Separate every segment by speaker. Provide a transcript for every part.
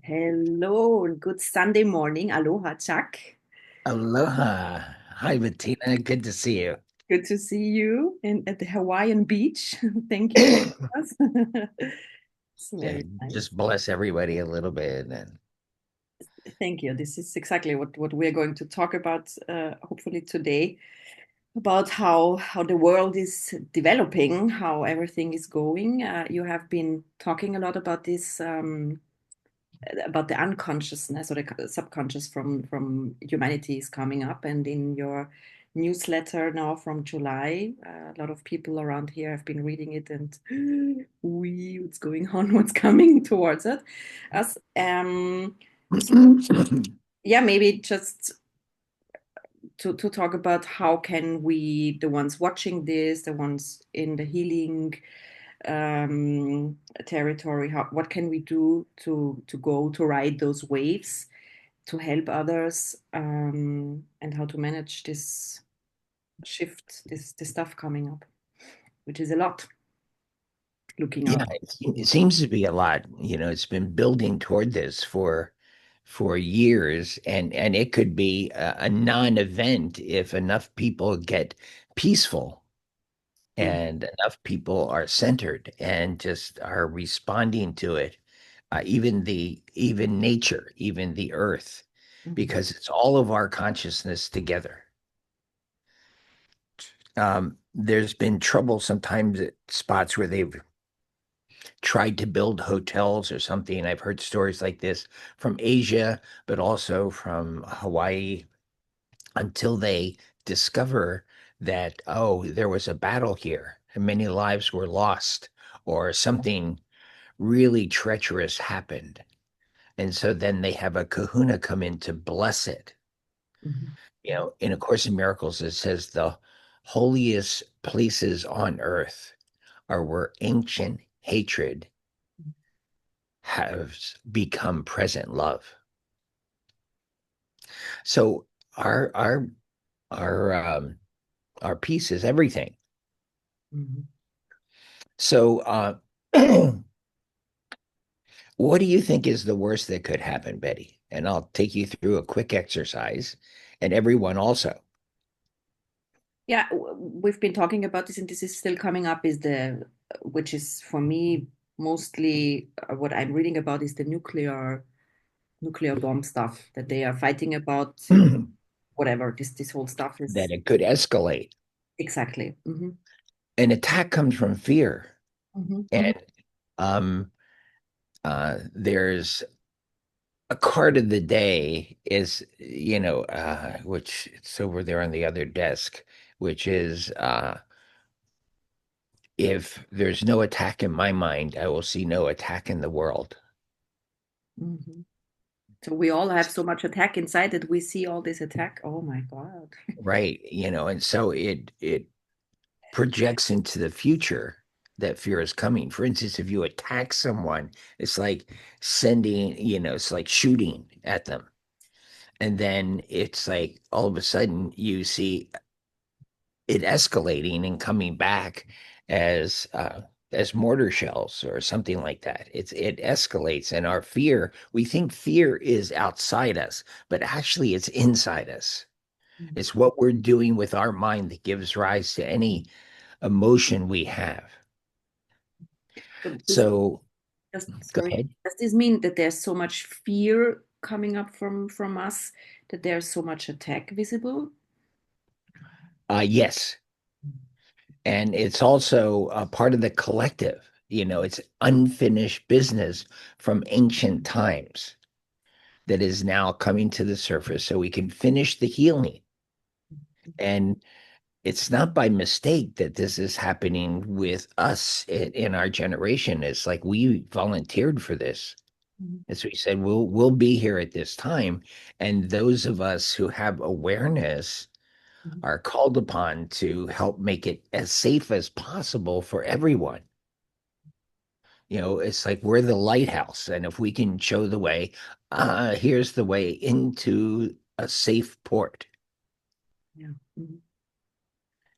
Speaker 1: Hello and good Sunday morning. Aloha, Chuck.
Speaker 2: Aloha. Hi, Bettina. Good to see you.
Speaker 1: Good to see you at the Hawaiian beach. Thank you. For us. It's very nice.
Speaker 2: Just bless everybody a little bit. And
Speaker 1: Thank you. This is exactly what we're going to talk about, hopefully today, about how the world is developing, how everything is going. You have been talking a lot about this. About the unconsciousness or the subconscious from humanity is coming up, and in your newsletter now from July, a lot of people around here have been reading it and we what's going on, what's coming towards us. So yeah, maybe just to talk about how can we, the ones watching this, the ones in the healing territory, what can we do to go to ride those waves, to help others, and how to manage this shift, this stuff coming up, which is a lot looking
Speaker 2: yeah,
Speaker 1: out.
Speaker 2: it seems to be a lot. It's been building toward this for years, and it could be a non-event if enough people get peaceful
Speaker 1: Mhm,
Speaker 2: and enough people are centered and just are responding to it. Even nature, even the earth,
Speaker 1: mhm,
Speaker 2: because it's all of our consciousness together. There's been trouble sometimes at spots where they've tried to build hotels or something. I've heard stories like this from Asia, but also from Hawaii, until they discover that, oh, there was a battle here and many lives were lost, or something really treacherous happened. And so then they have a kahuna come in to bless it.
Speaker 1: mhm,
Speaker 2: In A Course in Miracles, it says the holiest places on earth are where ancient hatred has become present love. So our our our our peace is everything.
Speaker 1: mhm.
Speaker 2: So what do you think is the worst that could happen, Betty? And I'll take you through a quick exercise, and everyone also.
Speaker 1: Yeah, we've been talking about this, and this is still coming up. Is the which is for me mostly what I'm reading about is the nuclear bomb stuff that they are fighting about. Whatever this whole stuff is
Speaker 2: That it could escalate.
Speaker 1: exactly.
Speaker 2: An attack comes from fear.
Speaker 1: Hmm.
Speaker 2: And um there's a card of the day is, which it's over there on the other desk, which is if there's no attack in my mind, I will see no attack in the world.
Speaker 1: Hmm. So we all have so much attack inside that we see all this attack. Oh my God.
Speaker 2: Right. And so it projects into the future that fear is coming. For instance, if you attack someone, it's like it's like shooting at them. And then it's like all of a sudden you see it escalating and coming back as mortar shells or something like that. It escalates, and our fear, we think fear is outside us, but actually it's inside us.
Speaker 1: Mhm.
Speaker 2: It's what we're doing with our mind that gives rise to any emotion we have.
Speaker 1: So this
Speaker 2: So
Speaker 1: just,
Speaker 2: go
Speaker 1: sorry,
Speaker 2: ahead.
Speaker 1: does this mean that there's so much fear coming up from us that there's so much attack visible?
Speaker 2: Yes. And it's also a part of the collective. It's unfinished business from ancient times that is now coming to the surface so we can finish the healing. And it's not by mistake that this is happening with us in our generation. It's like we volunteered for this.
Speaker 1: Mhm.
Speaker 2: As we said, we'll be here at this time. And those of us who have awareness
Speaker 1: Mhm.
Speaker 2: are called upon to help make it as safe as possible for everyone. It's like we're the lighthouse, and if we can show the way, here's the way into a safe port.
Speaker 1: Yeah. Mhm.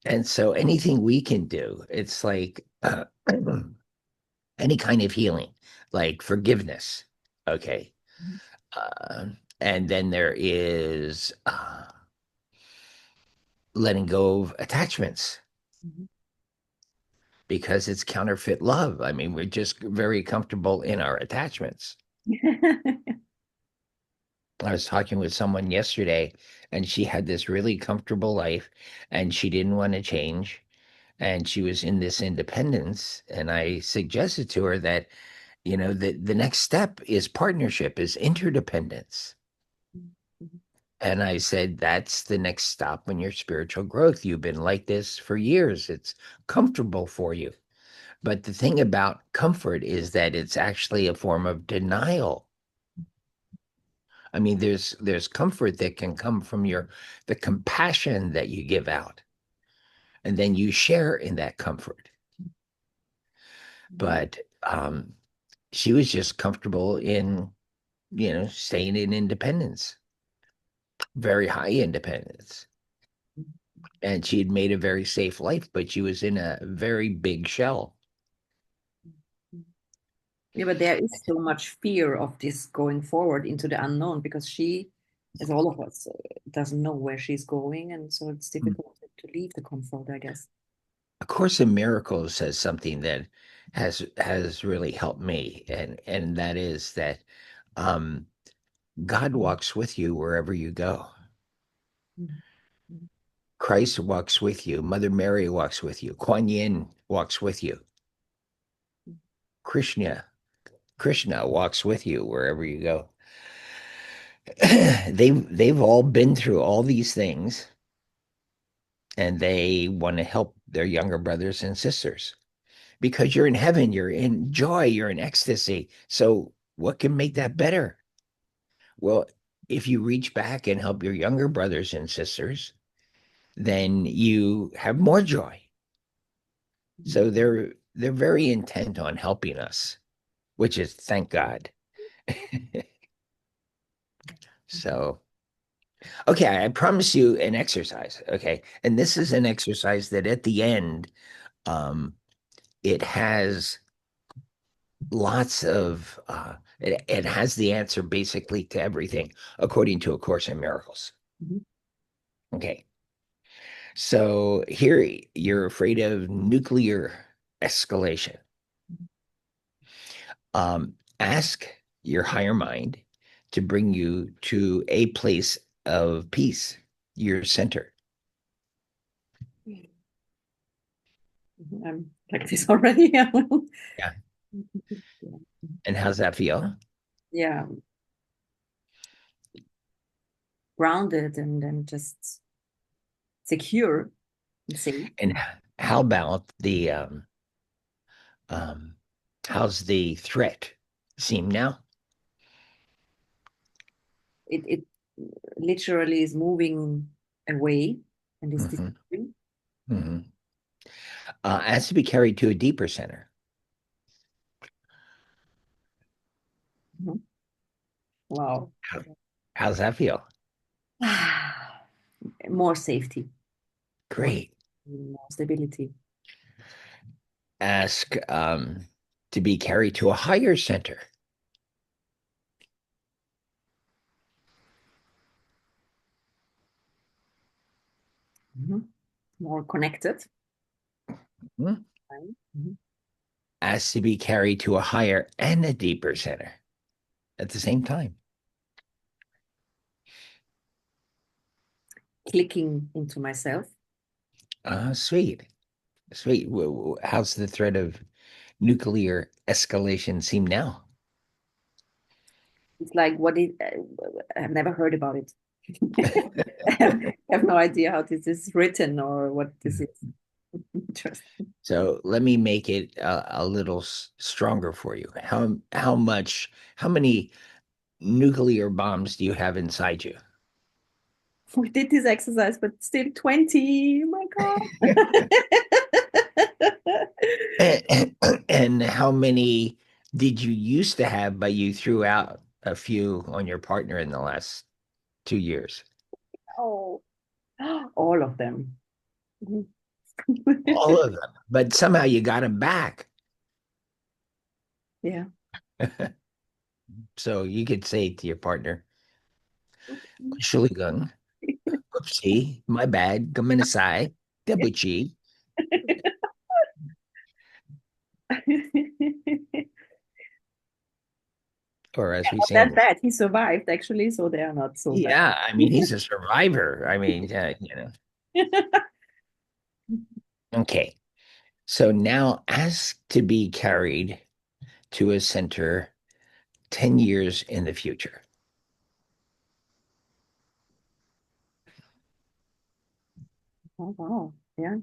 Speaker 2: And so anything we can do, it's like any kind of healing, like forgiveness. Okay.
Speaker 1: Mhm.
Speaker 2: Uh, and then there is letting go of attachments
Speaker 1: Mhm.
Speaker 2: because it's counterfeit love. I mean, we're just very comfortable in our attachments. I was talking with someone yesterday, and she had this really comfortable life, and she didn't want to change, and she was in this independence. And I suggested to her that, the next step is partnership, is interdependence.
Speaker 1: Mhm.
Speaker 2: And I said, that's the next stop in your spiritual growth. You've been like this for years. It's comfortable for you. But the thing about comfort is that it's actually a form of denial. I mean, there's comfort that can come from the compassion that you give out, and then you share in that comfort.
Speaker 1: Mhm.
Speaker 2: But she was just comfortable in, staying in independence, very high independence. And she had made a very safe life, but she was in a very big shell.
Speaker 1: Yeah, but there is so much fear of this going forward into the unknown because she, as all of us, doesn't know where she's going, and so it's difficult to leave the comfort, I guess.
Speaker 2: A Course in Miracles says something that has really helped me, and that is that um, God walks with you wherever you go.
Speaker 1: Mhm. Mhm.
Speaker 2: Christ walks with you. Mother Mary walks with you. Kuan Yin walks with you. Krishna, Krishna walks with you wherever you go. They've all been through all these things, and they want to help their younger brothers and sisters because you're in heaven, you're in joy, you're in ecstasy. So what can make that better? Well, if you reach back and help your younger brothers and sisters, then you have more joy.
Speaker 1: Mhm.
Speaker 2: So they're very intent on helping us, which is thank God. So, okay, I promise you an exercise. Okay. And this is an exercise that at the end, um, it has lots of it has the answer basically to everything according to A Course in Miracles.
Speaker 1: Mhm.
Speaker 2: Okay. So here you're afraid of nuclear escalation. Ask your higher mind to bring you to a place of peace, your center.
Speaker 1: I'm like this already. Yeah.
Speaker 2: Yeah. And how's that feel?
Speaker 1: Yeah, grounded and just secure and safe.
Speaker 2: And how about um how's the threat seem now?
Speaker 1: It literally is moving away and is
Speaker 2: Hmm.
Speaker 1: disappearing.
Speaker 2: Hmm. Has to be carried to a deeper center.
Speaker 1: Mhm. Wow.
Speaker 2: How's that feel?
Speaker 1: More safety, more,
Speaker 2: Great.
Speaker 1: more stability.
Speaker 2: Ask to be carried to a higher center.
Speaker 1: Mhm. More connected.
Speaker 2: Hmm?
Speaker 1: Right? Mhm.
Speaker 2: Ask to be carried to a higher and a deeper center at the same time.
Speaker 1: Clicking into myself.
Speaker 2: Sweet. Sweet. How's the threat of nuclear escalation seem now?
Speaker 1: It's like what it, I've never heard about it. I have no idea how this is written or what this is. Interesting.
Speaker 2: So let me make it a little stronger for you. How many nuclear bombs do you have inside you?
Speaker 1: We did this exercise, but still 20. Oh my God.
Speaker 2: And how many did you used to have, but you threw out a few on your partner in the last 2 years?
Speaker 1: Oh, all of them. Mhm.
Speaker 2: All of them. But somehow you got them back.
Speaker 1: Yeah.
Speaker 2: So you could say to your partner, Entschuldigung, oopsie, my bad, Gumenasai, Debuchi, or as we
Speaker 1: Not
Speaker 2: say
Speaker 1: that
Speaker 2: in,
Speaker 1: bad. He survived actually, so they are not so bad.
Speaker 2: yeah, I mean, he's a survivor. I mean, okay. So now ask to be carried to a center 10 years in the future.
Speaker 1: Oh wow. Yeah.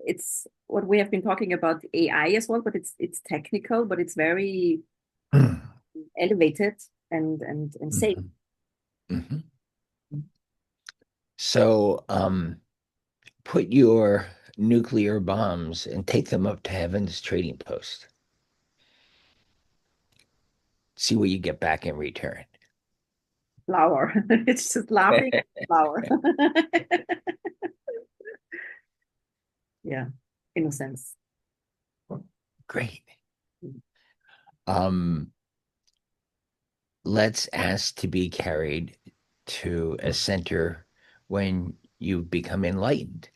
Speaker 1: It's what we have been talking about AI as well, but it's technical, but it's very elevated and safe.
Speaker 2: Mhm, mhm. So, put your nuclear bombs and take them up to heaven's trading post. See what you get back in return.
Speaker 1: Flower. It's just laughing flower. Yeah. Innocence.
Speaker 2: Great. Um, let's ask to be carried to a center when you become enlightened.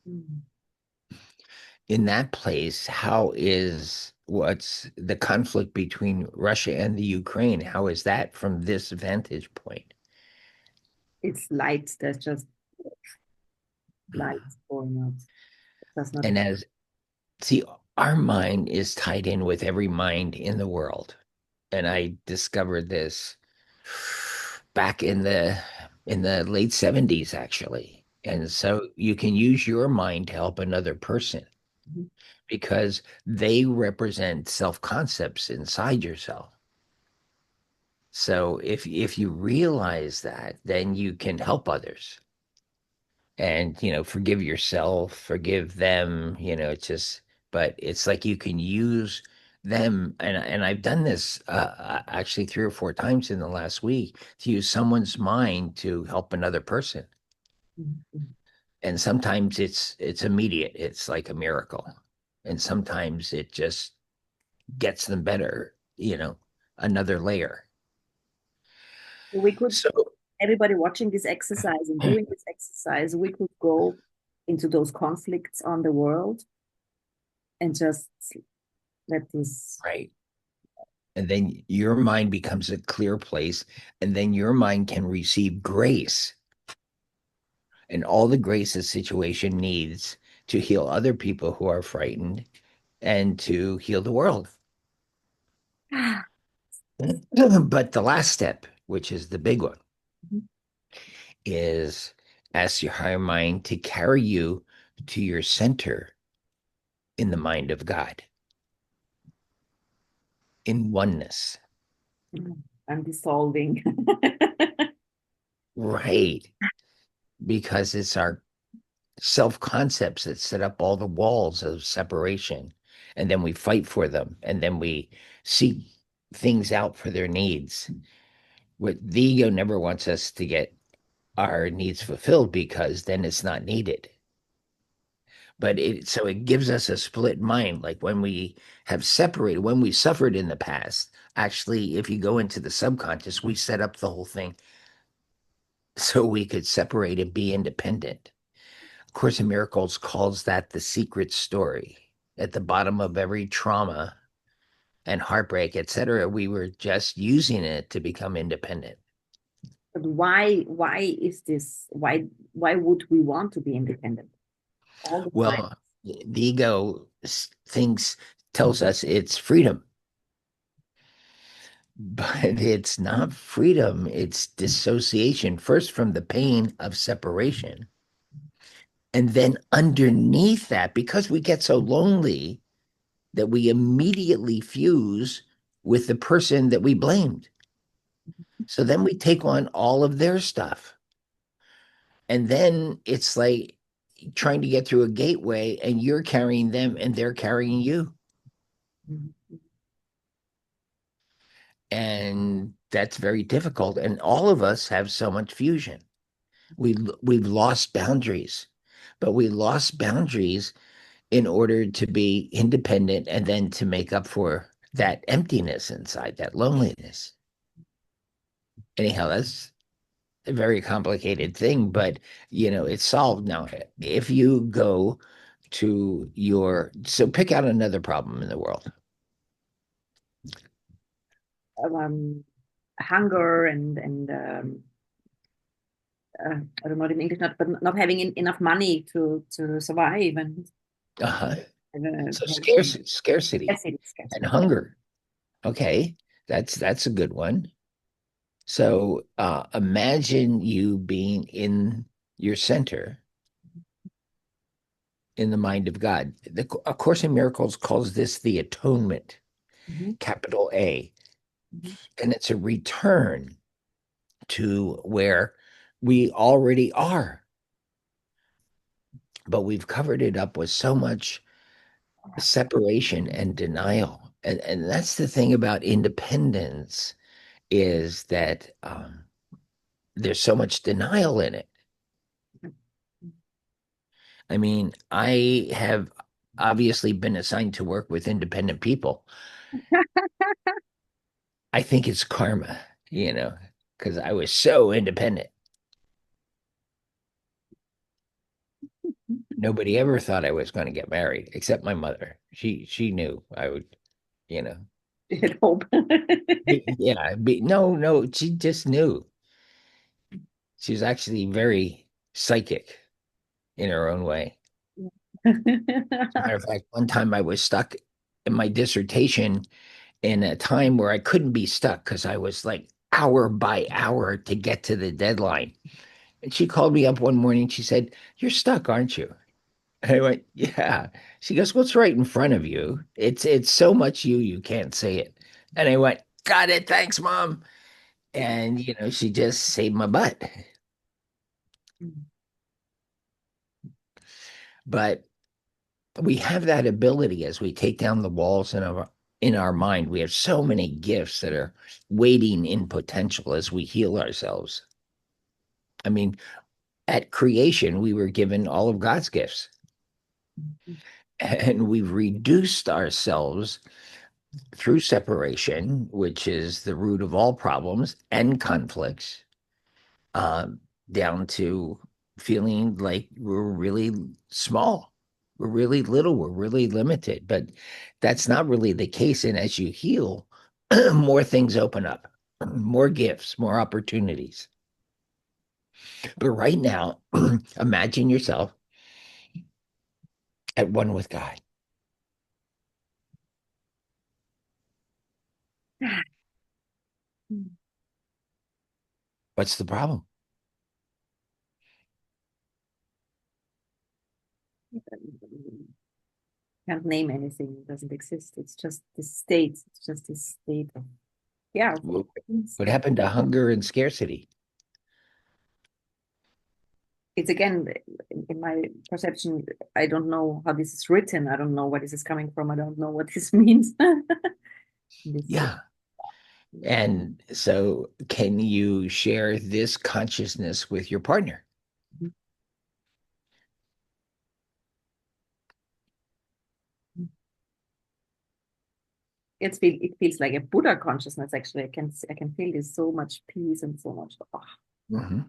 Speaker 1: Mm.
Speaker 2: In that place, how is what's the conflict between Russia and the Ukraine? How is that from this vantage point?
Speaker 1: It's light. There's just light going out. Does not.
Speaker 2: And as see, our mind is tied in with every mind in the world. And I discovered this back in the late 70s actually. And so you can use your mind to help another person
Speaker 1: Mhm.
Speaker 2: because they represent self-concepts inside yourself. So if you realize that, then you can help others and forgive yourself, forgive them, it's just but it's like you can use them and I've done this actually 3 or 4 times in the last week to use someone's mind to help another person.
Speaker 1: Mhm.
Speaker 2: And sometimes it's immediate, it's like a miracle. And sometimes it just gets them better, another layer.
Speaker 1: We could,
Speaker 2: So
Speaker 1: everybody watching this exercise and doing this exercise, we could go into those conflicts on the world and just let this.
Speaker 2: right. And then your mind becomes a clear place, and then your mind can receive grace and all the grace a situation needs to heal other people who are frightened and to heal the world. But the last step, which is the big one, is ask your higher mind to carry you to your center in the mind of God, in oneness.
Speaker 1: I'm dissolving.
Speaker 2: Right. Because it's our self concepts that set up all the walls of separation. And then we fight for them. And then we seek things out for their needs. What the ego never wants us to get our needs fulfilled because then it's not needed. But it gives us a split mind. Like when we have separated, when we suffered in the past, actually, if you go into the subconscious, we set up the whole thing so we could separate and be independent. Course in Miracles calls that the secret story. At the bottom of every trauma and heartbreak, etc., we were just using it to become independent.
Speaker 1: But why is this? Why would we want to be independent all the time?
Speaker 2: Well, the ego thinks tells us it's freedom, but it's not freedom. It's dissociation first from the pain of separation. And then underneath that, because we get so lonely that we immediately fuse with the person that we blamed. So then we take on all of their stuff. And then it's like trying to get through a gateway and you're carrying them and they're carrying you.
Speaker 1: Mhm.
Speaker 2: And that's very difficult. And all of us have so much fusion. We've lost boundaries, but we lost boundaries in order to be independent and then to make up for that emptiness inside, that loneliness. Anyhow, that's a very complicated thing, but it's solved now. If you go to so pick out another problem in the world.
Speaker 1: um, hunger and I don't know in English, not, but not having enough money to survive and
Speaker 2: Uh-huh. So
Speaker 1: having
Speaker 2: scarcity and
Speaker 1: scarcity. Yeah.
Speaker 2: hunger. Okay, that's a good one. So imagine you being in your center in the mind of God. A Course in Miracles calls this the atonement,
Speaker 1: Mhm,
Speaker 2: capital A,
Speaker 1: mhm.
Speaker 2: and it's a return to where we already are, but we've covered it up with so much separation and denial. And that's the thing about independence is that there's so much denial in it. I mean, I have obviously been assigned to work with independent people. I think it's karma, because I was so independent. Nobody ever thought I was going to get married except my mother. She knew I would, you know.
Speaker 1: At hope.
Speaker 2: Yeah, no, no, she just knew. She was actually very psychic in her own way. As a matter of fact, one time I was stuck in my dissertation in a time where I couldn't be stuck because I was like hour by hour to get to the deadline. And she called me up one morning. She said, "You're stuck, aren't you?" And I went, "Yeah." She goes, "What's right in front of you? It's so much you can't say it." And I went, "Got it. Thanks, Mom." And she just saved my butt. But we have that ability as we take down the walls in our mind. We have so many gifts that are waiting in potential as we heal ourselves. I mean, at creation, we were given all of God's gifts, and we've reduced ourselves through separation, which is the root of all problems and conflicts, um, down to feeling like we're really small, we're really little, we're really limited. But that's not really the case. And as you heal, more things open up, more gifts, more opportunities. But right now, imagine yourself at one with God. What's the problem?
Speaker 1: Can't name anything. It doesn't exist. It's just this state. It's just this state of yeah.
Speaker 2: What
Speaker 1: It's,
Speaker 2: what happened to hunger and scarcity?
Speaker 1: it's again in my perception. I don't know how this is written. I don't know where this is coming from. I don't know what this means. This
Speaker 2: Yeah. And so, can you share this consciousness with your partner?
Speaker 1: it feels like a Buddha consciousness. Actually, I can feel this so much peace and so much. Oh,
Speaker 2: Mhm.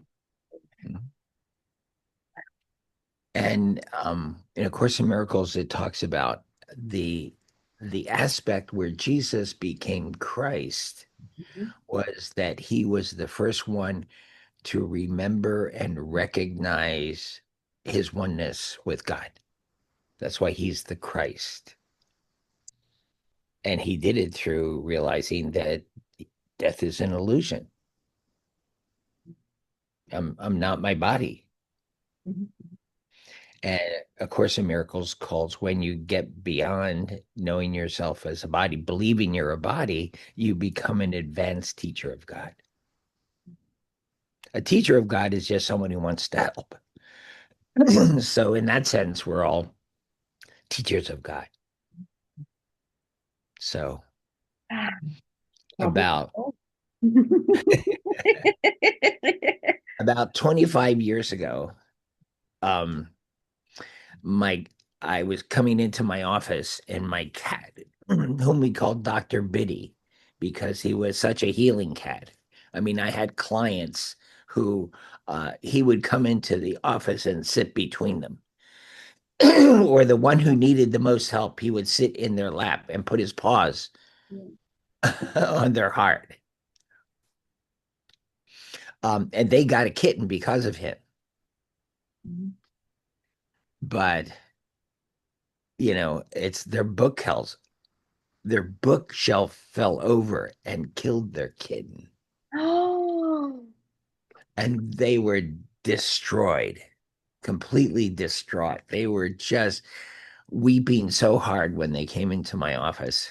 Speaker 2: And in A Course in Miracles, it talks about the aspect where Jesus became Christ
Speaker 1: mhm.
Speaker 2: was that he was the first one to remember and recognize his oneness with God. That's why he's the Christ. And he did it through realizing that death is an illusion. I'm not my body.
Speaker 1: Mhm.
Speaker 2: And A Course in Miracles calls when you get beyond knowing yourself as a body, believing you're a body, you become an advanced teacher of God. A teacher of God is just someone who wants to help. So, in that sense, we're all teachers of God. So,
Speaker 1: Ah, how
Speaker 2: about
Speaker 1: beautiful.
Speaker 2: About 25 years ago, um, my I was coming into my office and my cat, whom we called Dr. Biddy, because he was such a healing cat. I mean, I had clients who he would come into the office and sit between them. Or the one who needed the most help, he would sit in their lap and put his paws on their heart. And they got a kitten because of him. But, it's their bookshelf fell over and killed their kitten.
Speaker 1: Oh,
Speaker 2: And they were destroyed, completely distraught. They were just weeping so hard when they came into my office.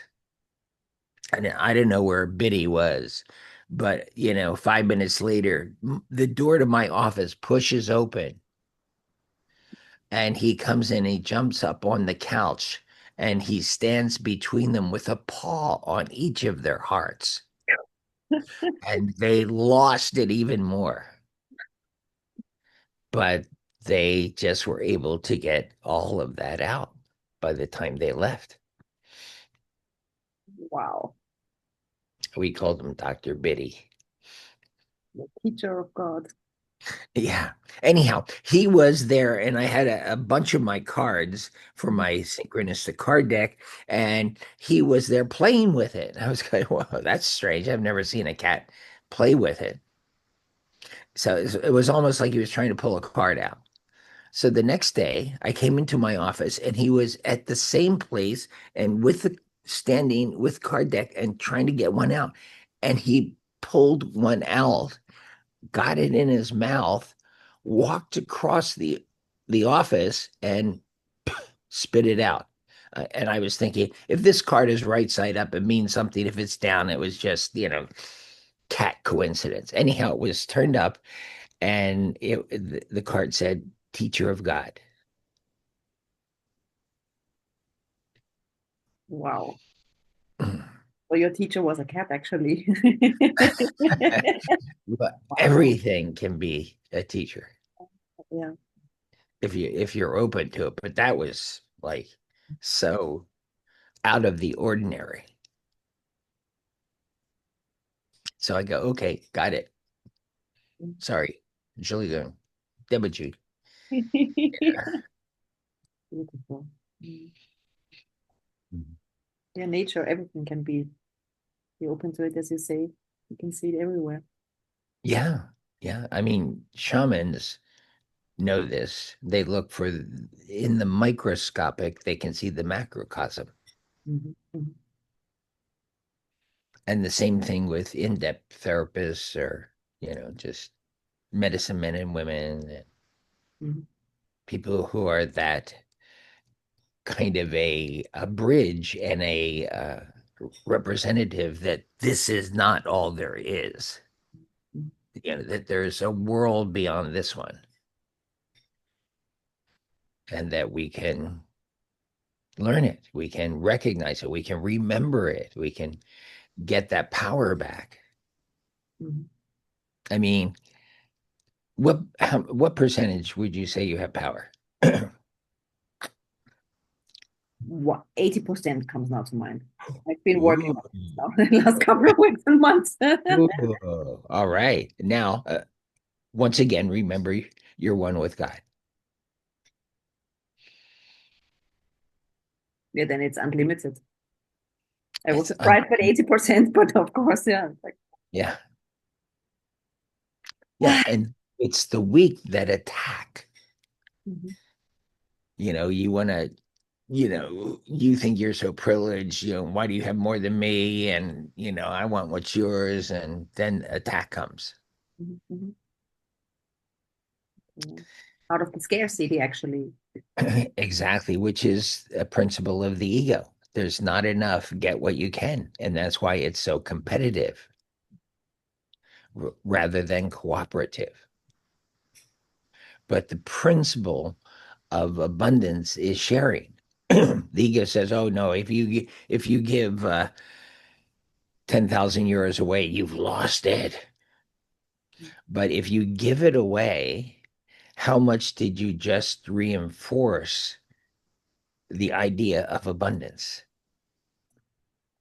Speaker 2: And I didn't know where Biddy was. But, 5 minutes later, the door to my office pushes open and he comes in, he jumps up on the couch and he stands between them with a paw on each of their hearts. And they lost it even more. But they just were able to get all of that out by the time they left.
Speaker 1: wow.
Speaker 2: We called him Dr. Biddy.
Speaker 1: The teacher of God.
Speaker 2: Yeah. Anyhow, he was there, and I had a bunch of my cards for
Speaker 1: Mhm.
Speaker 2: my synchronistic card deck, and he was there playing with it. I was going, "Wow, that's strange. I've never seen a cat play with it." So it was almost like he was trying to pull a card out. So the next day, I came into my office, and he was at the same place and with the standing with card deck and trying to get one out, and he pulled one out, got it in his mouth, walked across the office and spit it out. And I was thinking, if this card is right side up, it means something. If it's down, it was just, cat coincidence. Anyhow, it was turned up, and the card said, "Teacher of God."
Speaker 1: Wow. Well, your teacher was a cat, actually.
Speaker 2: But
Speaker 1: Wow.
Speaker 2: everything can be a teacher
Speaker 1: Yeah.
Speaker 2: if you're open to it. But that was like so out of the ordinary. So I go, okay, got it. Sorry, Entschuldigung. Debut.
Speaker 1: Beautiful. Mm. Yeah, nature, everything can be open to it, as you say. You can see it everywhere.
Speaker 2: Yeah, yeah. I mean, shamans know this. They look for in the microscopic, they can see the macrocosm.
Speaker 1: Mhm, mhm,
Speaker 2: And the same thing with in-depth therapists or, just medicine men and women, and
Speaker 1: mhm,
Speaker 2: people who are that kind of a bridge and a representative that this is not all there is.
Speaker 1: mhm,
Speaker 2: That there's a world beyond this one, and that we can learn it, we can recognize it, we can remember it, we can get that power back.
Speaker 1: mhm.
Speaker 2: I mean, what percentage would you say you have power?
Speaker 1: What 80% comes now to mind. I've been working
Speaker 2: Ooh.
Speaker 1: on this now the last couple of weeks and months.
Speaker 2: Ooh. All right. Now, once again, remember you're one with God.
Speaker 1: Yeah, then it's unlimited. I was
Speaker 2: It's
Speaker 1: surprised by 80%, but of course, yeah. Like,
Speaker 2: yeah, yeah, and it's the weak that attack.
Speaker 1: mhm,
Speaker 2: You want to, you think you're so privileged. Why do you have more than me? And I want what's yours, and then attack comes.
Speaker 1: mhm, mhm. Yeah. Out of the scarcity, actually.
Speaker 2: Exactly, which is a principle of the ego. There's not enough, get what you can. And that's why it's so competitive rather than cooperative. But the principle of abundance is sharing. The ego says, "Oh no, if you give 10,000 euros away, you've lost it. But if you give it away, how much did you just reinforce the idea of abundance?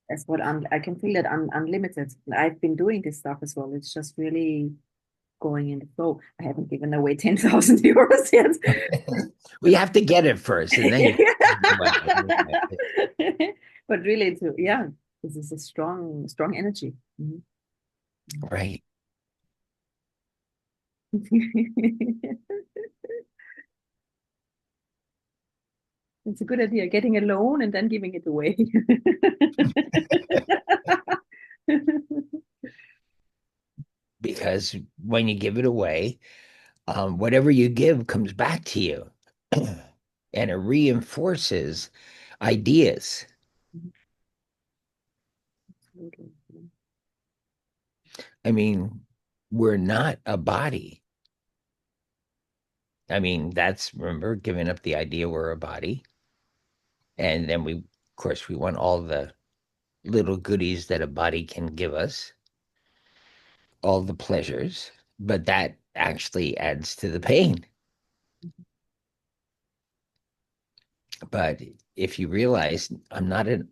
Speaker 1: That's what I can feel that unlimited. I've been doing this stuff as well. It's just really going in the flow. I haven't given away 10,000 euros yet.
Speaker 2: We have to get it first, and then you give it away.
Speaker 1: But really, yeah, this is a strong energy. Mhm.
Speaker 2: Right.
Speaker 1: It's a good idea, getting a loan and then giving it away.
Speaker 2: Because when you give it away, whatever you give comes back to you, and it reinforces ideas.
Speaker 1: Absolutely.
Speaker 2: I mean, we're not a body. I mean, that's, remember, giving up the idea we're a body. And then of course, we want all the little goodies that a body can give us, all the pleasures, but that actually adds to the pain. But if you realize I'm not a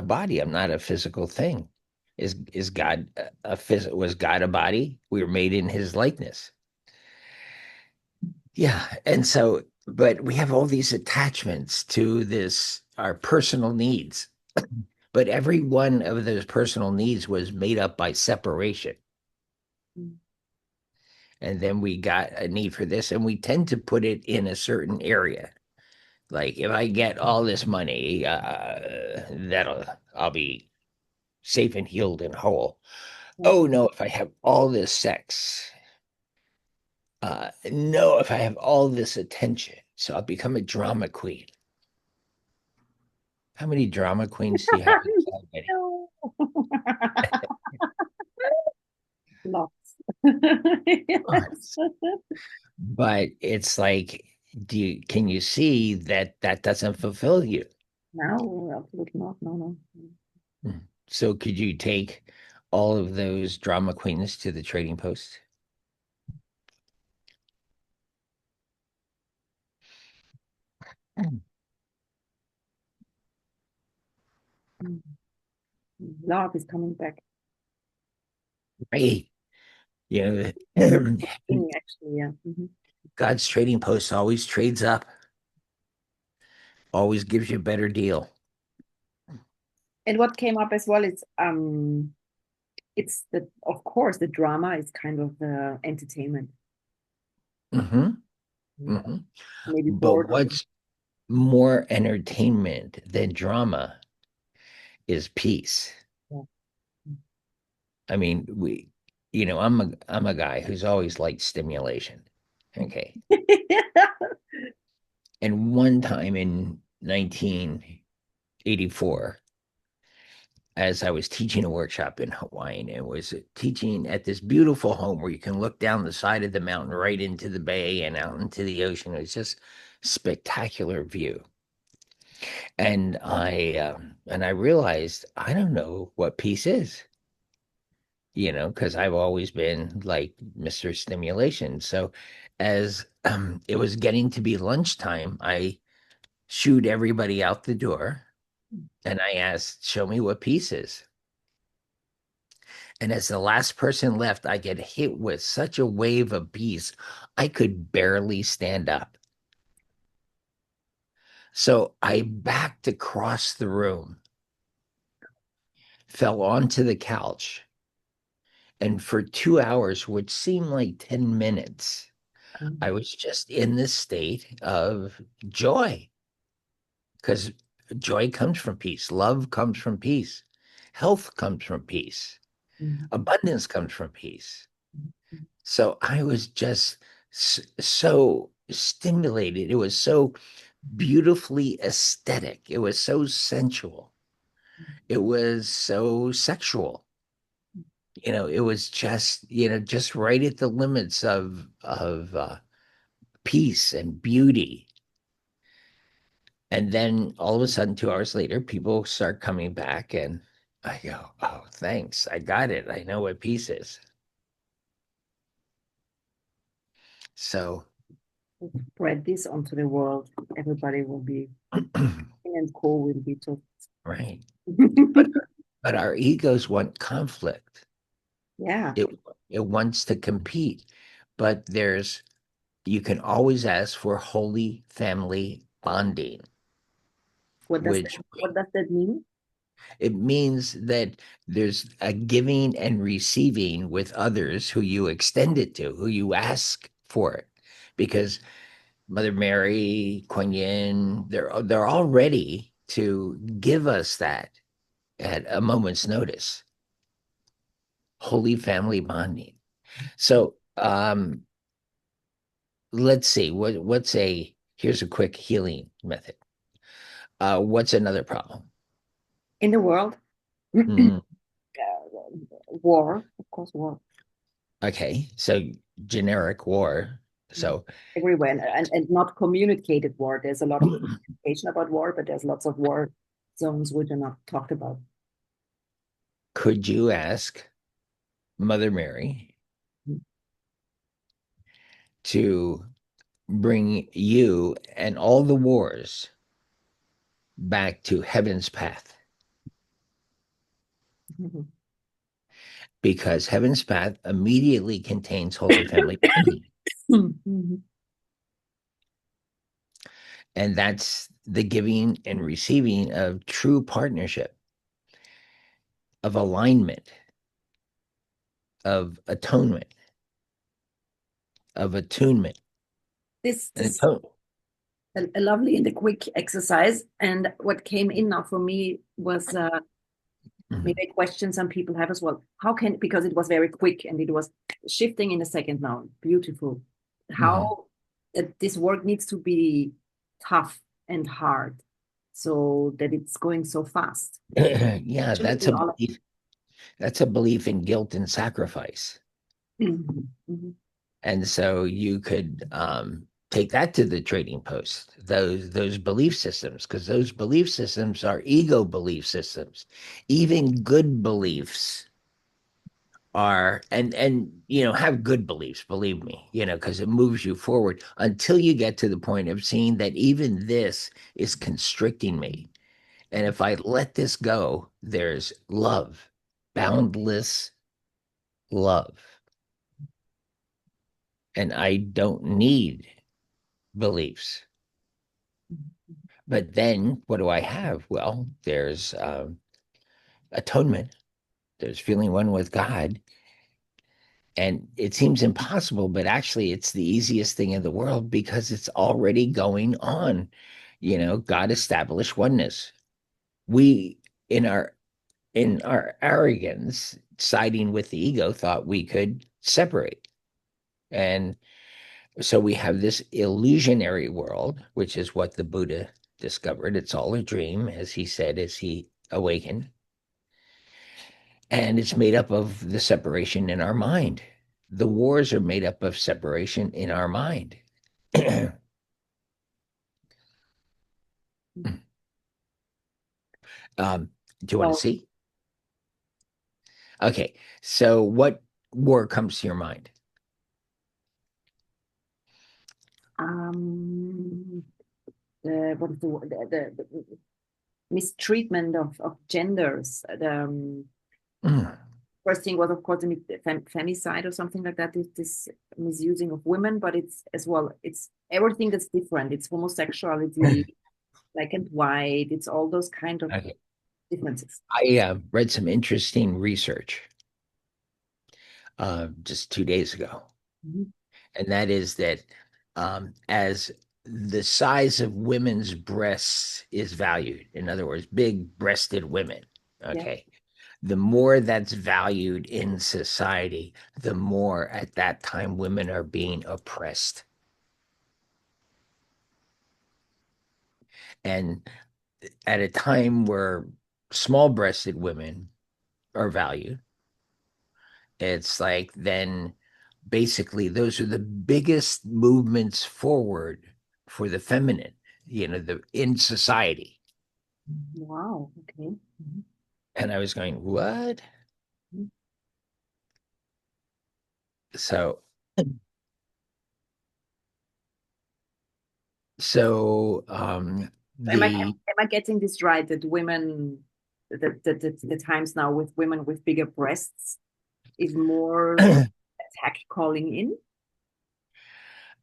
Speaker 2: body, I'm not a physical thing. Is God was God a body? We were made in his likeness. Yeah. And so, but we have all these attachments to this, our personal needs. But every one of those personal needs was made up by separation. And then we got a need for this, and we tend to put it in a certain area. Like if I get all this money, that'll I'll be safe and healed and whole.
Speaker 1: Yeah.
Speaker 2: Oh no, if I have all this sex, no, if I have all this attention, so I'll become a drama queen. How many drama queens do you have inside, Betty?
Speaker 1: No. Lots. Yes.
Speaker 2: But it's like, can you see that that doesn't fulfill you?
Speaker 1: No, absolutely not. No, no.
Speaker 2: Mm. So could you take all of those drama queens to the trading post? Mm.
Speaker 1: Mm. Love is coming back.
Speaker 2: Right. You know,
Speaker 1: Thing, actually, yeah.
Speaker 2: God's trading post always trades up, always gives you a better deal.
Speaker 1: And what came up as well is it's the of course the drama is kind of the entertainment.
Speaker 2: Hmm.
Speaker 1: Mm.
Speaker 2: Hmm.
Speaker 1: Maybe
Speaker 2: But
Speaker 1: boredom.
Speaker 2: what's more entertainment than drama is peace.
Speaker 1: Yeah.
Speaker 2: I mean, I'm a guy who's always liked stimulation. Okay. And one time in 1984, as I was teaching a workshop in Hawaii, and it was teaching at this beautiful home where you can look down the side of the mountain right into the bay and out into the ocean. It was just spectacular view. And I realized I don't know what peace is, because I've always been like Mr. Stimulation. So as it was getting to be lunchtime, I shooed everybody out the door and I asked, show me what peace is. And as the last person left, I get hit with such a wave of peace, I could barely stand up. So I backed across the room, fell onto the couch, and for 2 hours, which seemed like 10 minutes, I
Speaker 1: Um,
Speaker 2: was just in this state of joy because joy comes from peace, love comes from peace, health comes from peace,
Speaker 1: mm,
Speaker 2: abundance comes from peace.
Speaker 1: mm,
Speaker 2: So I was just so stimulated. It was so beautifully aesthetic. It was so sensual. It was so sexual. It was just right at the limits of peace and beauty. And then all of a sudden, 2 hours later, people start coming back, and I go, "Oh, thanks. I got it. I know what peace is." So,
Speaker 1: Spread this onto the world. Everybody will be and cool will be too.
Speaker 2: right. But but our egos want conflict.
Speaker 1: Yeah.
Speaker 2: It it wants to compete. But you can always ask for holy family bonding, which
Speaker 1: What does that mean?
Speaker 2: it means that there's a giving and receiving with others who you extend it to, who you ask for it. Because Mother Mary, Kuan Yin, they're all ready to give us that at a moment's notice. Holy family bonding. So let's see, what's a here's a quick healing method. What's another problem?
Speaker 1: In the world,
Speaker 2: Mm,
Speaker 1: war, of course, war.
Speaker 2: okay, so generic war.
Speaker 1: Mhm.
Speaker 2: So
Speaker 1: Everywhere, and not communicated war. There's a lot of communication about war, but there's lots of war zones which are not talked about.
Speaker 2: could you ask Mother Mary to bring you and all the wars back to heaven's path?
Speaker 1: Mhm.
Speaker 2: Because heaven's path immediately contains Holy Family bonding.
Speaker 1: Mhm.
Speaker 2: And that's the giving and receiving of true partnership, of alignment, of atonement, of attunement. And
Speaker 1: This a lovely and a quick exercise. And what came in now for me was maybe a question some people have as well. How can, because it was very quick and it was shifting in a second now, beautiful.
Speaker 2: Mhm.
Speaker 1: How that this work needs to be tough and hard so that it's going so fast.
Speaker 2: Yeah,
Speaker 1: Everything all of
Speaker 2: that's a belief in guilt and sacrifice.
Speaker 1: Mhm, mhm.
Speaker 2: And so you could take that to the trading post, those belief systems, because those belief systems are ego belief systems. Even good beliefs are and have good beliefs, believe me, because it moves you forward until you get to the point of seeing that even this is constricting me. And if I let this go, there's love, boundless love. And I don't need beliefs. But then what do I have? Well, there's atonement, there's feeling one with God. And it seems impossible, but actually, it's the easiest thing in the world because it's already going on. God established oneness. We, in our arrogance, siding with the ego, thought we could separate. And so we have this illusionary world, which is what the Buddha discovered. It's all a dream, as he said, as he awakened. And it's made up of the separation in our mind. The wars are made up of separation in our mind. Do you want to
Speaker 1: Well,
Speaker 2: see? Okay. So, what war comes to your mind?
Speaker 1: um, what is the, the mistreatment of genders.
Speaker 2: Mm,
Speaker 1: First thing was, of course, the femicide or something like that. This misusing of women, but it's as well. It's everything that's different. It's homosexuality, black and white. It's all those kind of
Speaker 2: okay.
Speaker 1: differences.
Speaker 2: I read some interesting research just 2 days ago,
Speaker 1: Mhm.
Speaker 2: and that is that as the size of women's breasts is valued, in other words, big breasted women,
Speaker 1: Yeah.
Speaker 2: okay, the more that's valued in society, the more at that time women are being oppressed. And at a time where small breasted women are valued, it's like then basically those are the biggest movements forward for the feminine. the in society.
Speaker 1: Wow. Okay.
Speaker 2: And I was going, what?
Speaker 1: Mhm.
Speaker 2: So, so the
Speaker 1: Am I getting this right that women, the times now with women with bigger breasts is more attack calling in?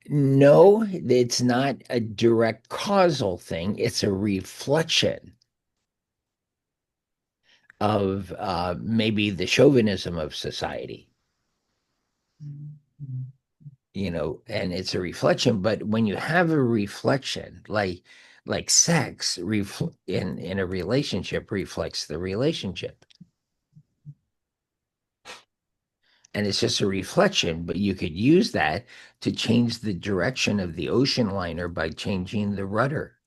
Speaker 2: no, it's not a direct causal thing. It's a reflection of maybe the chauvinism of society,
Speaker 1: Mhm.
Speaker 2: and it's a reflection. But when you have a reflection, like sex, in a relationship reflects the relationship, and it's just a reflection. But you could use that to change the direction of the ocean liner by changing the rudder.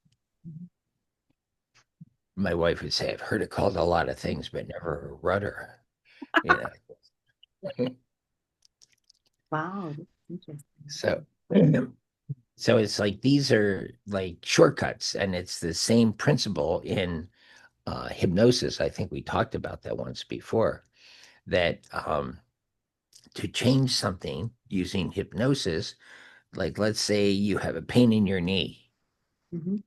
Speaker 2: My wife would say, "I've heard it called a lot of things, but never a rudder." You know,
Speaker 1: Wow, that's
Speaker 2: so.
Speaker 1: interesting.
Speaker 2: So it's like these are like shortcuts, and it's the same principle in hypnosis. I think we talked about that once before, that to change something using hypnosis, like let's say you have a pain in your knee
Speaker 1: Mhm,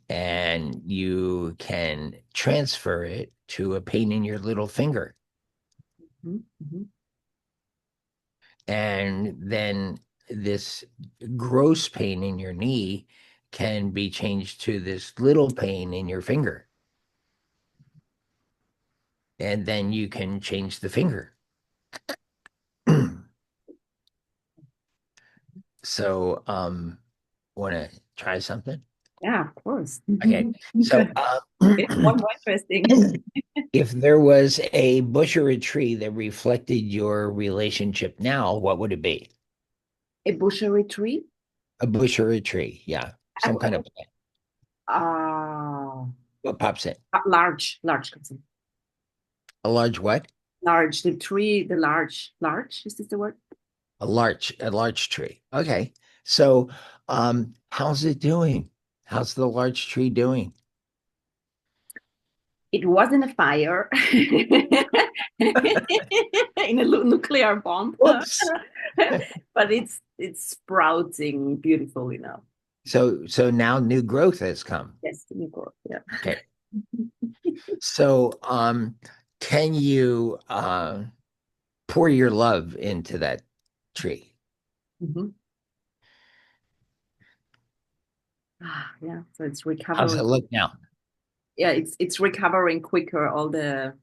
Speaker 2: and you can transfer it to a pain in your little finger.
Speaker 1: mhm, mhm,
Speaker 2: And then this gross pain in your knee can be changed to this little pain in your finger. And then you can change the finger. So, want to try something?
Speaker 1: yeah, of course.
Speaker 2: Okay. So,
Speaker 1: Good. It's one more interesting.
Speaker 2: if there was a bush or a tree that reflected your relationship now, what would it be?
Speaker 1: A bushery tree?
Speaker 2: A bush or a tree? Yeah. Some kind of plant.
Speaker 1: Uh,
Speaker 2: What pops in?
Speaker 1: large, consent.
Speaker 2: A large what?
Speaker 1: Large, the tree, the large, is this the word?
Speaker 2: A large tree. Okay. So, how's it doing? How's the large tree doing?
Speaker 1: It was in a fire, in a nuclear bomb,
Speaker 2: Whoops.
Speaker 1: but it's sprouting beautifully now.
Speaker 2: So now new growth has come.
Speaker 1: Yes, Nicole, yeah.
Speaker 2: Okay. So, can you pour your love into that tree?
Speaker 1: Mhm. Ah, yeah, so it's
Speaker 2: How's
Speaker 1: recovering.
Speaker 2: it look now?
Speaker 1: Yeah, it's recovering quicker. All the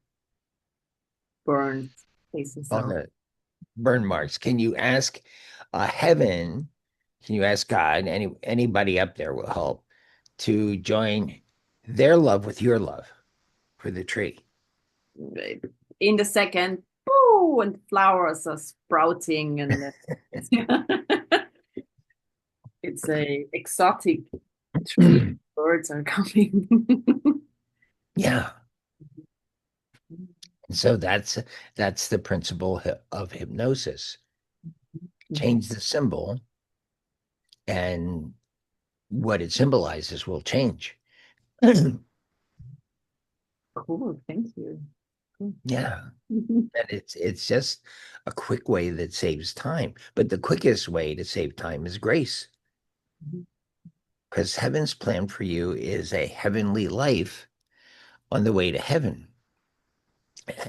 Speaker 1: burned places
Speaker 2: All
Speaker 1: are.
Speaker 2: the burn marks. Can you ask heaven? Can you ask God? Anybody up there will help to join their love with your love for the tree.
Speaker 1: In the second, boo, and flowers are sprouting, and it's a exotic tree. Birds are coming.
Speaker 2: Yeah. So that's the principle of hypnosis.
Speaker 1: Mhm.
Speaker 2: Change the symbol, and what it symbolizes will change.
Speaker 1: Cool, thank you. Cool.
Speaker 2: Yeah. And it's just a quick way that saves time. But the quickest way to save time is grace, because heaven's plan for you is a heavenly life on the way to heaven.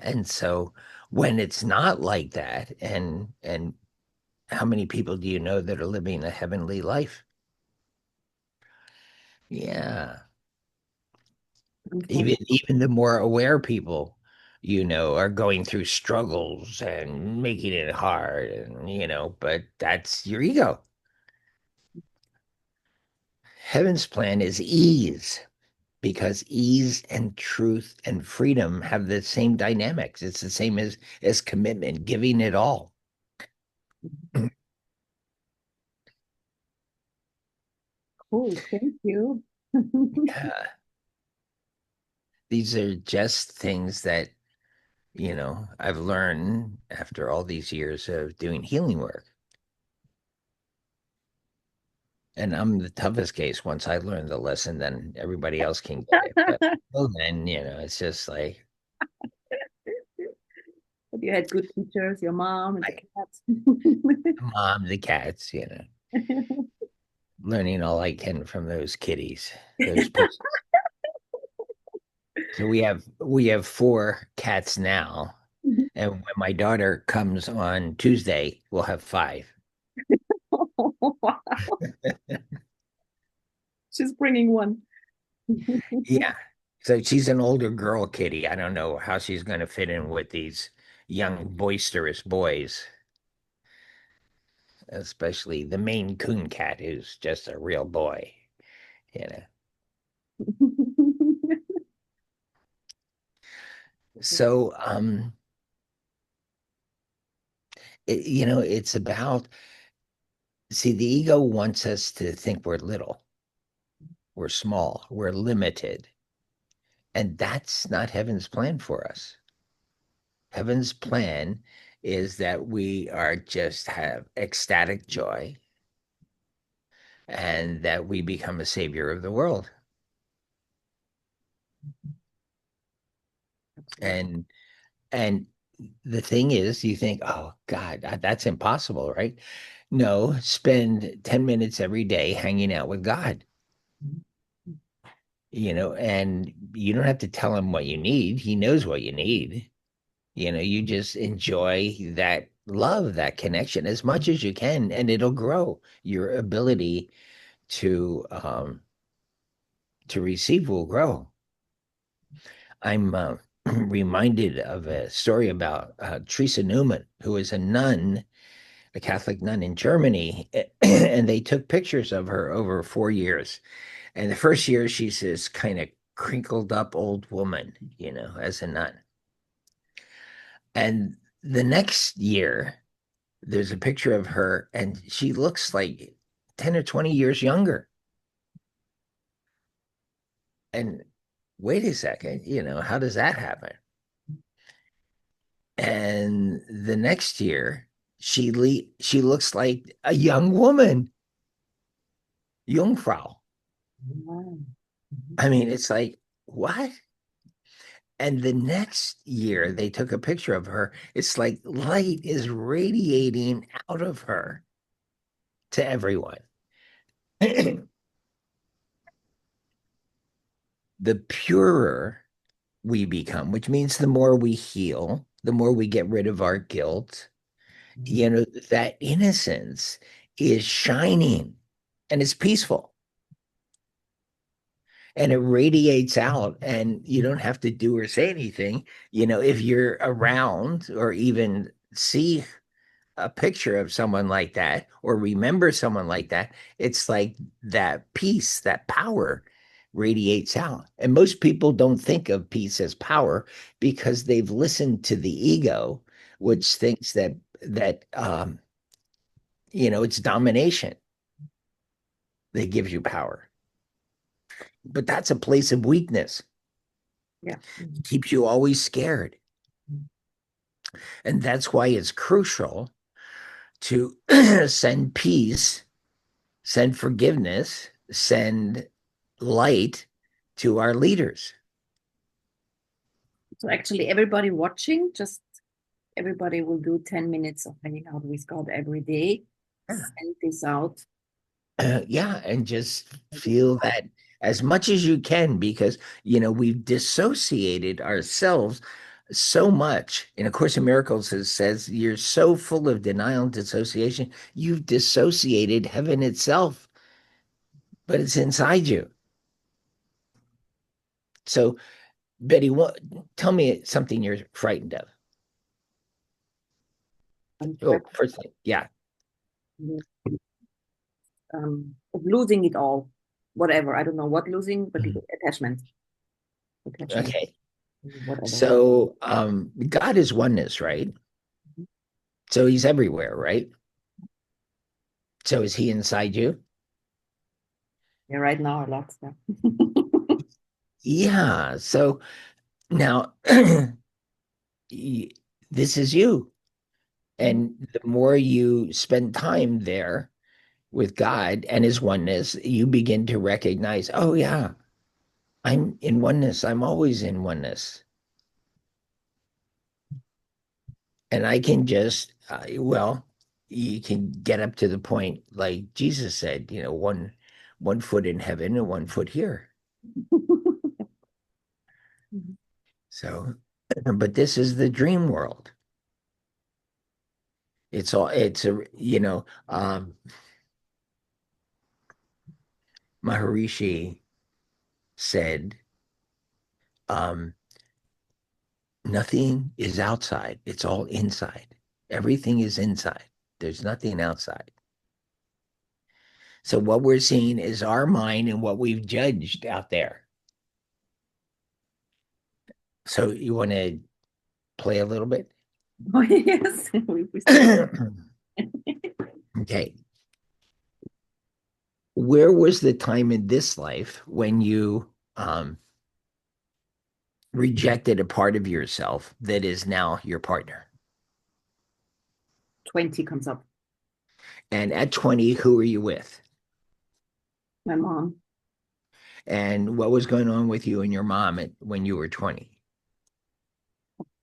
Speaker 2: And so when it's not like that, and how many people do you know that are living a heavenly life? Yeah.
Speaker 1: Okay.
Speaker 2: Even the more aware people, are going through struggles and making it hard, and but that's your ego. Heaven's plan is ease, because ease and truth and freedom have the same dynamics. It's the same as commitment, giving it all.
Speaker 1: Cool, thank you.
Speaker 2: Yeah. These are just things that, I've learned after all these years of doing healing work. And I'm the toughest case. Once I learn the lesson, then everybody else can get it. But well, then, it's just like
Speaker 1: But you had good teachers, your mom and the
Speaker 2: like
Speaker 1: cat.
Speaker 2: the mom, the cats, learning all I can from those kitties, those pussies. So we have four cats now. And when my daughter comes on Tuesday, we'll have five.
Speaker 1: Wow, she's bringing one.
Speaker 2: Yeah. So she's an older girl kitty. I don't know how she's going to fit in with these young, boisterous boys, especially the Maine Coon cat, who's just a real boy, you know. So, it's about, see, the ego wants us to think we're little, we're small, we're limited. And that's not heaven's plan for us. Heaven's plan is that we are just have ecstatic joy and that we become a savior of the world.
Speaker 1: Absolutely.
Speaker 2: And and the thing is, you think, oh God, that's impossible, right? No, spend 10 minutes every day hanging out with God, and you don't have to tell him what you need. He knows what you need. You just enjoy that love, that connection as much as you can, and it'll grow. Your ability to receive will grow. I'm reminded of a story about Teresa Newman, who is a nun, a Catholic nun in Germany, and they took pictures of her over 4 years. And the first year, she's this kind of crinkled up old woman, as a nun. And the next year, there's a picture of her, and she looks like 10 or 20 years younger. And wait a second, how does that happen? And the next year, she looks like a young woman, Jungfrau.
Speaker 1: Wow.
Speaker 2: I mean, it's like, what? And the next year, they took a picture of her. It's like light is radiating out of her to everyone. The purer we become, which means the more we heal, the more we get rid of our guilt, that innocence is shining and it's peaceful and it radiates out, and you don't have to do or say anything. If you're around or even see a picture of someone like that or remember someone like that, it's like that peace, that power radiates out. And most people don't think of peace as power because they've listened to the ego, which thinks that it's domination that gives you power. But that's a place of weakness.
Speaker 1: Yeah.
Speaker 2: It keeps you always scared. And that's why it's crucial to send peace, send forgiveness, send light to our leaders.
Speaker 1: So actually, everybody watching, just everybody will do 10 minutes of hanging out with God every day.
Speaker 2: Yeah.
Speaker 1: Send this out.
Speaker 2: Yeah, and just feel that as much as you can, because we've dissociated ourselves so much. And A Course in Miracles says you're so full of denial and dissociation, you've dissociated heaven itself, but it's inside you. So, Betty, tell me something you're frightened of.
Speaker 1: I'm
Speaker 2: Oh, first thing, yeah.
Speaker 1: frightened of losing it all. Whatever. I don't know what losing, but
Speaker 2: Mhm.
Speaker 1: attachment. Attachment,
Speaker 2: Okay.
Speaker 1: whatever.
Speaker 2: So, God is oneness, right? So he's everywhere, right? So is he inside you?
Speaker 1: Yeah, right now a lot. Yeah.
Speaker 2: Yeah. So now y- this is you.
Speaker 1: Mhm.
Speaker 2: And the more you spend time there, with God and his oneness, you begin to recognize, oh yeah, I'm in oneness. I'm always in oneness. And I can just, well, you can get up to the point like Jesus said, one foot in heaven and one foot here. So, but this is the dream world. It's a, Maharishi said, um, nothing is outside. It's all inside. Everything is inside. There's nothing outside. So what we're seeing is our mind and what we've judged out there. So you want to play a little bit?
Speaker 1: Oh, yes, we still
Speaker 2: Okay. Where was the time in this life when you rejected a part of yourself that is now your partner?
Speaker 1: 20 comes up.
Speaker 2: And at 20, who were you with?
Speaker 1: My mom.
Speaker 2: And what was going on with you and your mom when you were 20?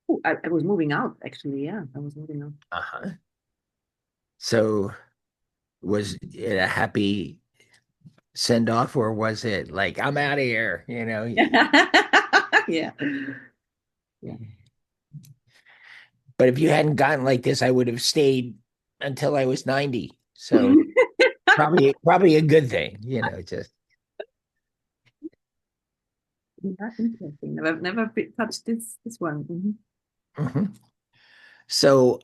Speaker 1: Oh, I was moving out, actually. Yeah, I was moving out.
Speaker 2: Uh-huh. So was it a happy send off or was it like, I'm out of here,
Speaker 1: Yeah. Yeah.
Speaker 2: But if you hadn't gotten like this, I would have stayed until I was 90. So probably a good thing, just
Speaker 1: Yeah, interesting. Never touched this one.
Speaker 2: mhm. So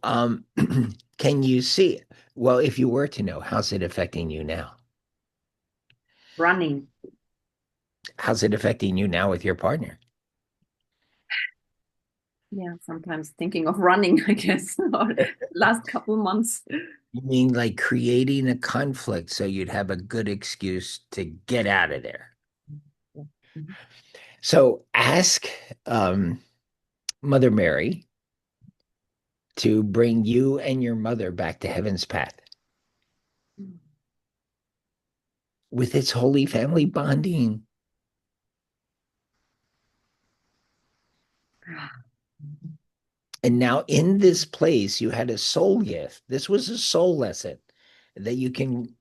Speaker 2: can you see well, if you were to know, how's it affecting you now?
Speaker 1: Running.
Speaker 2: How's it affecting you now with your partner?
Speaker 1: Yeah, sometimes thinking of running, I guess, or last couple months.
Speaker 2: You mean like creating a conflict so you'd have a good excuse to get out of there?
Speaker 1: Yeah. Mhm.
Speaker 2: So ask Mother Mary to bring you and your mother back to heaven's path with its holy family bonding. And now in this place, you had a soul gift. This was a soul lesson that you can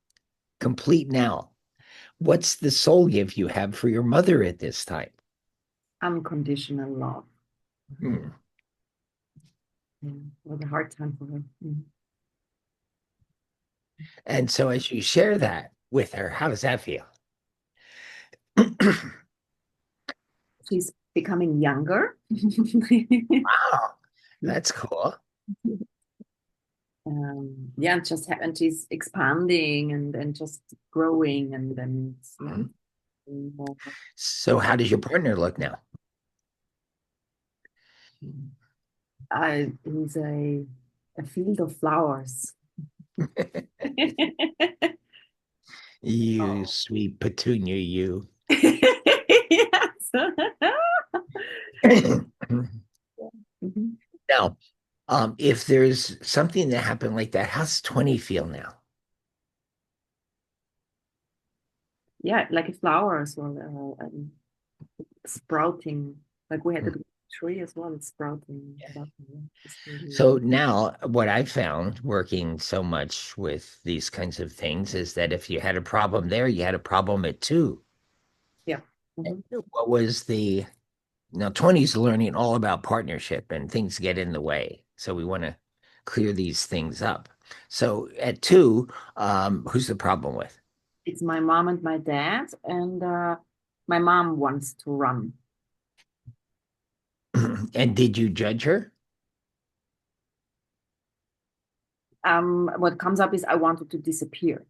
Speaker 2: complete now. What's the soul gift you have for your mother at this time?
Speaker 1: Unconditional love.
Speaker 2: Hmm.
Speaker 1: Yeah, it was a hard time for her. Mhm.
Speaker 2: And so as you share that with her, how does that feel?
Speaker 1: She's becoming younger.
Speaker 2: Wow, that's cool.
Speaker 1: Yeah, and she's expanding and just growing, and then yeah,
Speaker 2: Mhm.
Speaker 1: it's more.
Speaker 2: So how does your partner look now?
Speaker 1: He's a field of flowers.
Speaker 2: You
Speaker 1: Oh.
Speaker 2: sweet petunia, you.
Speaker 1: Yes. Mhm.
Speaker 2: Now, if there's something that happened like that, how's 20 feel now?
Speaker 1: Yeah, like a flower as well, sprouting. Like we had a tree as well. It's sprouting.
Speaker 2: Yeah.
Speaker 1: Sprouting, yeah. It's really,
Speaker 2: So now, what I found working so much with these kinds of things is that if you had a problem there, you had a problem at two.
Speaker 1: yeah. Mhm.
Speaker 2: What was the now 20's learning all about partnership and things get in the way. So we want to clear these things up. So at two, who's the problem with?
Speaker 1: It's my mom and my dad, and my mom wants to run.
Speaker 2: And did you judge her?
Speaker 1: What comes up is I wanted to disappear.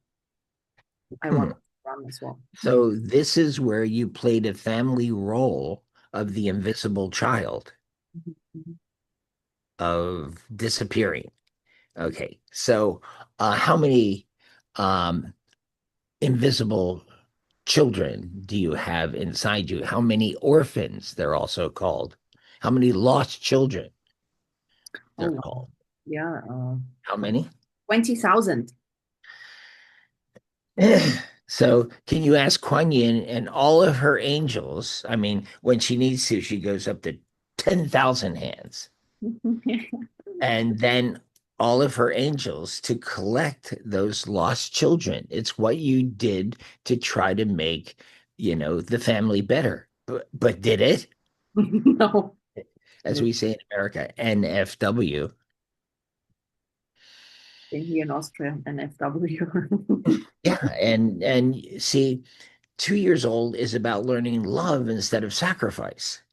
Speaker 1: I wanted to run as well.
Speaker 2: So this is where you played a family role of the invisible child
Speaker 1: Mhm, mhm.
Speaker 2: of disappearing. Okay. So how many um invisible children do you have inside you? How many orphans they're also called? How many lost children they're
Speaker 1: Oh, wow.
Speaker 2: called?
Speaker 1: Yeah,
Speaker 2: How many?
Speaker 1: 20,000.
Speaker 2: So, can you ask Kuan Yin and all of her angels? I mean, when she needs to, she goes up to 10,000 hands. And then all of her angels to collect those lost children. It's what you did to try to make, the family better. But did it?
Speaker 1: No,
Speaker 2: As
Speaker 1: no.
Speaker 2: we say in America, NFW.
Speaker 1: Same here in Austria and FW.
Speaker 2: Yeah, and see, 2 years old is about learning love instead of sacrifice.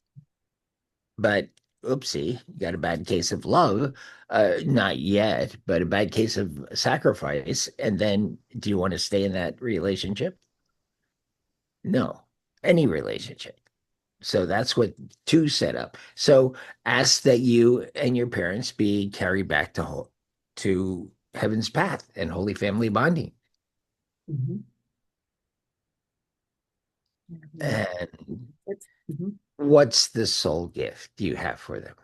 Speaker 2: But oopsie, you got a bad case of love. Not yet, but a bad case of sacrifice. And then do you want to stay in that relationship? No, any relationship. So that's what two set up. So ask that you and your parents be carried back to heaven's path and holy family bonding.
Speaker 1: Mhm. Mhm.
Speaker 2: And
Speaker 1: Mhm.
Speaker 2: what's the soul gift you have for them?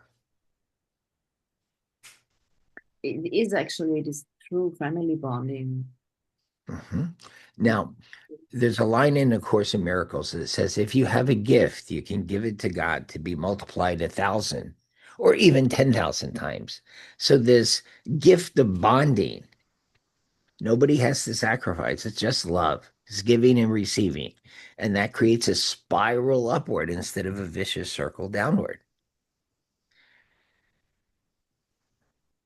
Speaker 1: It is actually this true family bonding.
Speaker 2: Mhm. Now, there's a line in A Course in Miracles that says, if you have a gift, you can give it to God to be multiplied 1,000 or even 10,000 times. So this gift of bonding, nobody has to sacrifice. It's just love. It's giving and receiving. And that creates a spiral upward instead of a vicious circle downward.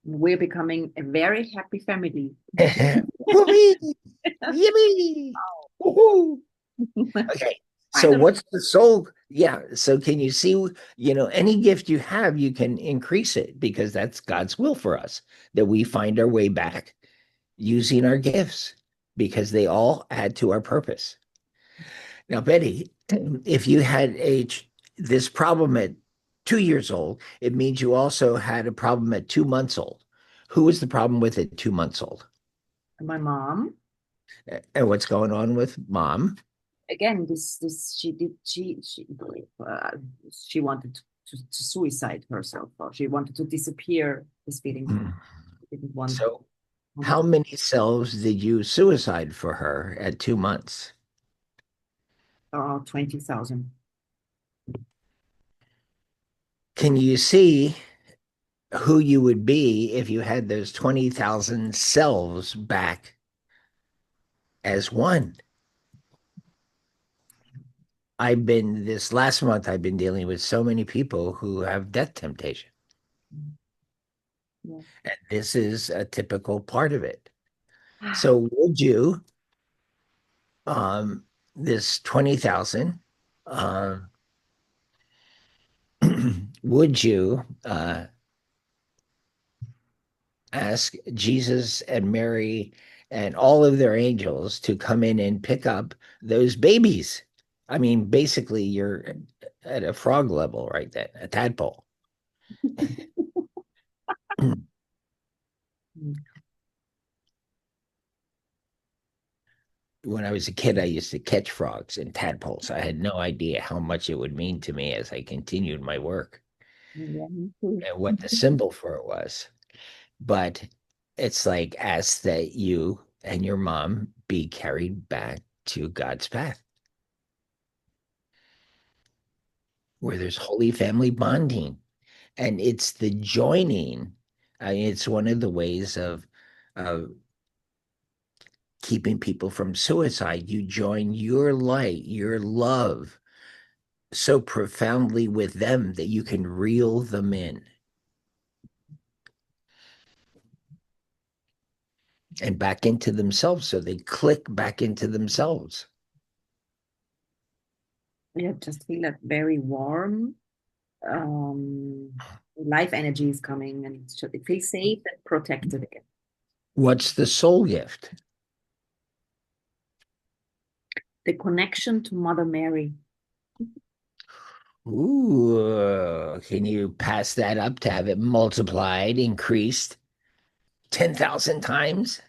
Speaker 1: We're becoming a very happy family.
Speaker 2: Whoopee! Yippee! Woohoo! Okay. So
Speaker 1: Finally.
Speaker 2: what's the soul? Yeah. So can you see, any gift you have, you can increase it because that's God's will for us, that we find our way back using our gifts because they all add to our purpose. Now, Betty, if you had this problem at 2 years old, it means you also had a problem at 2 months old. Who was the problem with at 2 months old?
Speaker 1: My mom,
Speaker 2: And what's going on with mom?
Speaker 1: again, this uh, she wanted to suicide herself, or she wanted to disappear. This feeling
Speaker 2: Mm.
Speaker 1: didn't want
Speaker 2: So
Speaker 1: wanted
Speaker 2: how many selves did you suicide for her at 2 months?
Speaker 1: 20,000.
Speaker 2: Can you see who you would be if you had those 20,000 selves back as one? This last month, I've been dealing with so many people who have death temptation.
Speaker 1: Yeah.
Speaker 2: And this is a typical part of it. So this 20,000, um, would you ask Jesus and Mary and all of their angels to come in and pick up those babies? I mean, basically, you're at a frog level right then, a tadpole. When I was a kid, I used to catch frogs and tadpoles. I had no idea how much it would mean to me as I continued my work
Speaker 1: Yeah, me too.
Speaker 2: and what the symbol for it was. But it's like, ask that you and your mom be carried back to God's path, where there's holy family bonding. And it's the joining. I mean, it's one of the ways of keeping people from suicide. You join your light, your love so profoundly with them that you can reel them in and back into themselves so they click back into themselves.
Speaker 1: Yeah, just feel that very warm life energy is coming, and it feels safe and protected again.
Speaker 2: What's the soul gift?
Speaker 1: The connection to Mother Mary.
Speaker 2: Ooh, can you pass that up to have it multiplied, increased 10,000 times?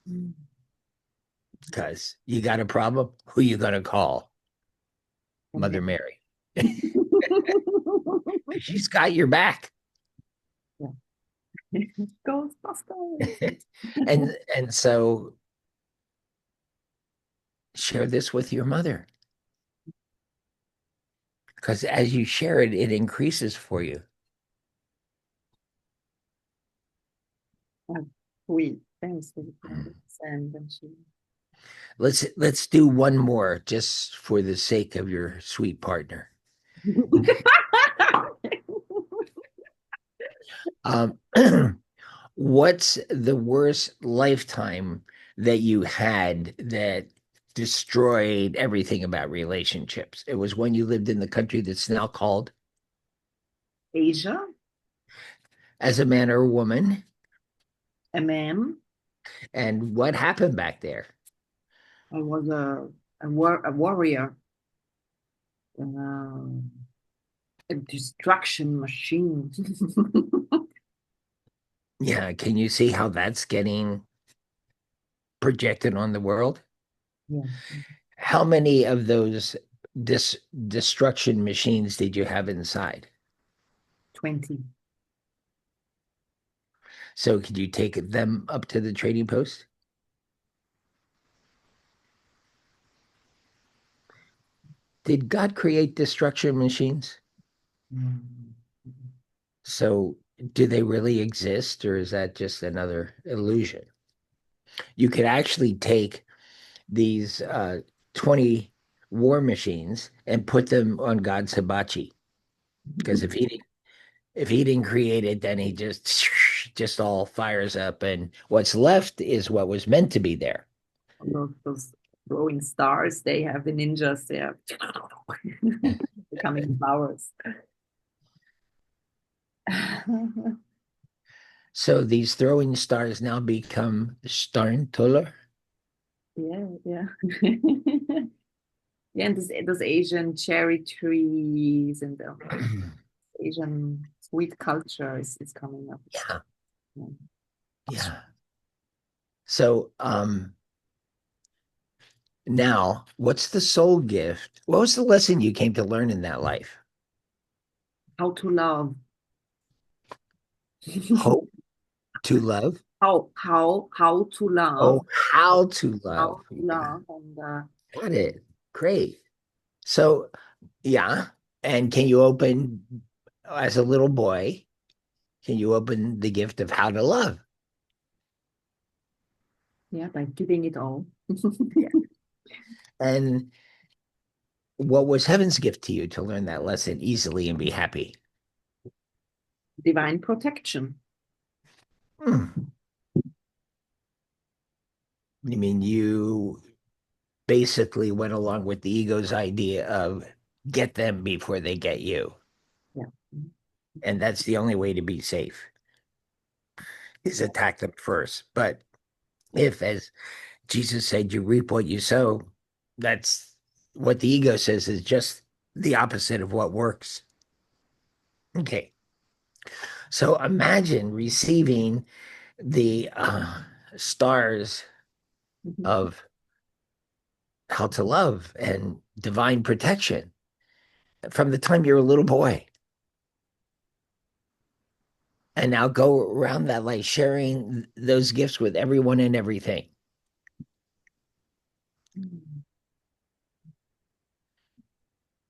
Speaker 1: Mm.
Speaker 2: Because you got a problem, who you gonna call?
Speaker 1: And
Speaker 2: Mother
Speaker 1: then-
Speaker 2: Mary. She's got your back.
Speaker 1: Yeah. Ghostbusters.
Speaker 2: And so share this with your mother because as you share it, it increases for you.
Speaker 1: Oh, sweet. Very sweet. Yeah, and when she
Speaker 2: Let's do one more just for the sake of your sweet partner. Um, what's the worst lifetime that you had that destroyed everything about relationships? It was when you lived in the country that's now called
Speaker 1: Asia,
Speaker 2: as a man or a woman.
Speaker 1: a man.
Speaker 2: And what happened back there?
Speaker 1: I was a warrior, um, a destruction machine.
Speaker 2: Yeah, can you see how that's getting projected on the world?
Speaker 1: Yeah,
Speaker 2: How many of those destruction machines did you have inside?
Speaker 1: 20.
Speaker 2: So could you take them up to the trading post? Did God create destruction machines?
Speaker 1: Mm.
Speaker 2: So do they really exist, or is that just another illusion? You could actually take these 20 war machines and put them on God's hibachi. Because if he didn't create it, then he just all fires up, and what's left is what was meant to be there.
Speaker 1: Those glowing stars they have the ninjas, they are becoming flowers.
Speaker 2: So these throwing stars now become Sterntuller.
Speaker 1: Yeah, yeah. Yeah, and those Asian cherry trees and the Asian sweet culture is coming up.
Speaker 2: Yeah,
Speaker 1: Yeah.
Speaker 2: yeah. So now what's the soul gift? What was the lesson you came to learn in that life?
Speaker 1: How to love.
Speaker 2: Hope to love.
Speaker 1: How to love.
Speaker 2: Oh, how to love.
Speaker 1: How to
Speaker 2: Yeah,
Speaker 1: love and
Speaker 2: got it. Great. So, yeah. And can you open, as a little boy, can you open the gift of how to love?
Speaker 1: yeah, by giving it all.
Speaker 2: Yeah. And what was heaven's gift to you to learn that lesson easily and be happy?
Speaker 1: Divine protection.
Speaker 2: Hmm. You mean you basically went along with the ego's idea of get them before they get you.
Speaker 1: Yeah.
Speaker 2: And that's the only way to be safe is attack them first. But if, as Jesus said, you reap what you sow, that's what the ego says is just the opposite of what works. Okay. So imagine receiving the stars
Speaker 1: Mhm.
Speaker 2: of how to love and divine protection from the time you're a little boy. And now go around that light sharing those gifts with everyone and everything.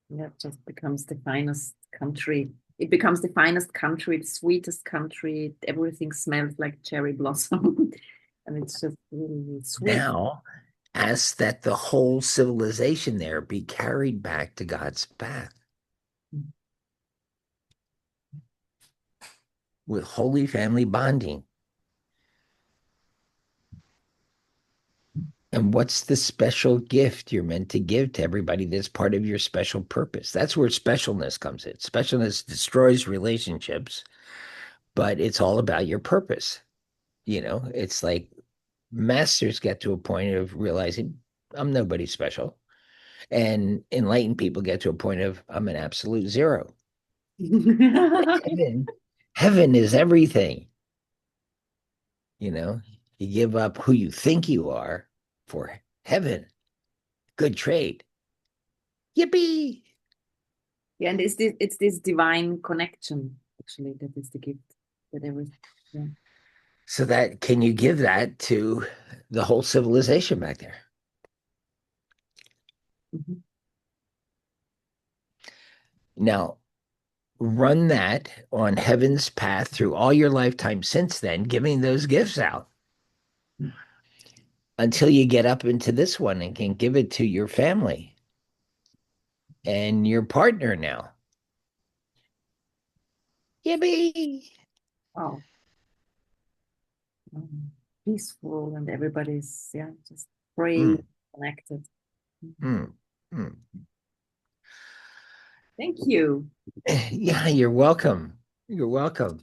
Speaker 1: Yeah, it just becomes the finest country. It becomes the finest country, the sweetest country. Everything smells like cherry blossom. And it's just really sweet.
Speaker 2: Now, ask that the whole civilization there be carried back to God's path with holy family bonding. And what's the special gift you're meant to give to everybody that's part of your special purpose? That's where specialness comes in. Specialness destroys relationships, but it's all about your purpose. It's like masters get to a point of realizing I'm nobody special. And enlightened people get to a point of I'm an absolute zero. Heaven, heaven is everything. You know, you give up who you think you are for heaven. Good trade. Yippee!
Speaker 1: Yeah, and it's this divine connection, actually, that is the gift. that everything. Yeah.
Speaker 2: So that can you give that to the whole civilization back there?
Speaker 1: Mhm.
Speaker 2: Now, run that on heaven's path through all your lifetime since then, giving those gifts out until you get up into this one and can give it to your family and your partner now. Yippee!
Speaker 1: Wow. um, Peaceful and everybody's, yeah, just praying,
Speaker 2: Mm,
Speaker 1: connected. Mhm.
Speaker 2: mm, mm.
Speaker 1: Thank you.
Speaker 2: Yeah, you're welcome. You're welcome.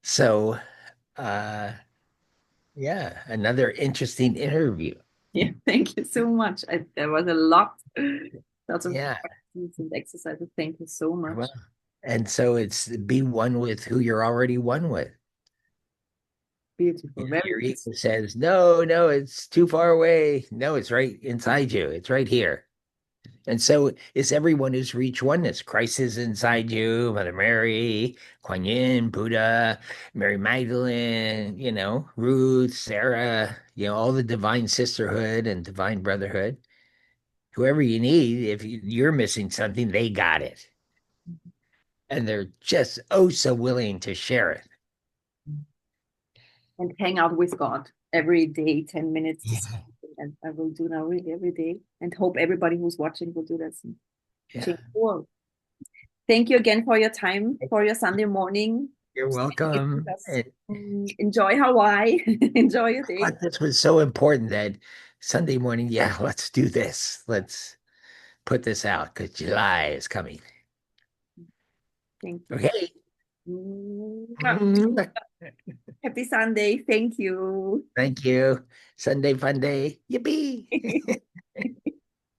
Speaker 2: So, uh, yeah, another interesting interview.
Speaker 1: Yeah, thank you so much. There was a lots of
Speaker 2: Yeah,
Speaker 1: questions and exercises. Thank you so much.
Speaker 2: well, and so it's be one with who you're already one with.
Speaker 1: Beautiful, very
Speaker 2: Your ego
Speaker 1: peaceful.
Speaker 2: says, no, no, it's too far away. No, it's right inside you. It's right here. And so is everyone who's reached oneness. Christ is inside you, Mother Mary, Kuan Yin, Buddha, Mary Magdalene, Ruth, Sarah, all the divine sisterhood and divine brotherhood. Whoever you need, if you're missing something, they got it. And they're just oh so willing to share it.
Speaker 1: And hang out with God every day, 10 minutes. This is
Speaker 2: Yeah.
Speaker 1: something that I will do now really every day, and hope everybody who's watching will do that and
Speaker 2: Yeah.
Speaker 1: change the world. Thank you again for your time, for your Sunday morning.
Speaker 2: You're
Speaker 1: Spending it with
Speaker 2: welcome.
Speaker 1: us.
Speaker 2: And
Speaker 1: Enjoy Hawaii. Enjoy your
Speaker 2: I
Speaker 1: day.
Speaker 2: thought this was so important that Sunday morning, yeah, let's do this. Let's put this out because July is coming.
Speaker 1: Thank you.
Speaker 2: Okay.
Speaker 1: Mwah.
Speaker 2: Mm,
Speaker 1: Happy Sunday. Thank you.
Speaker 2: thank you. Sunday fun day. Yippee.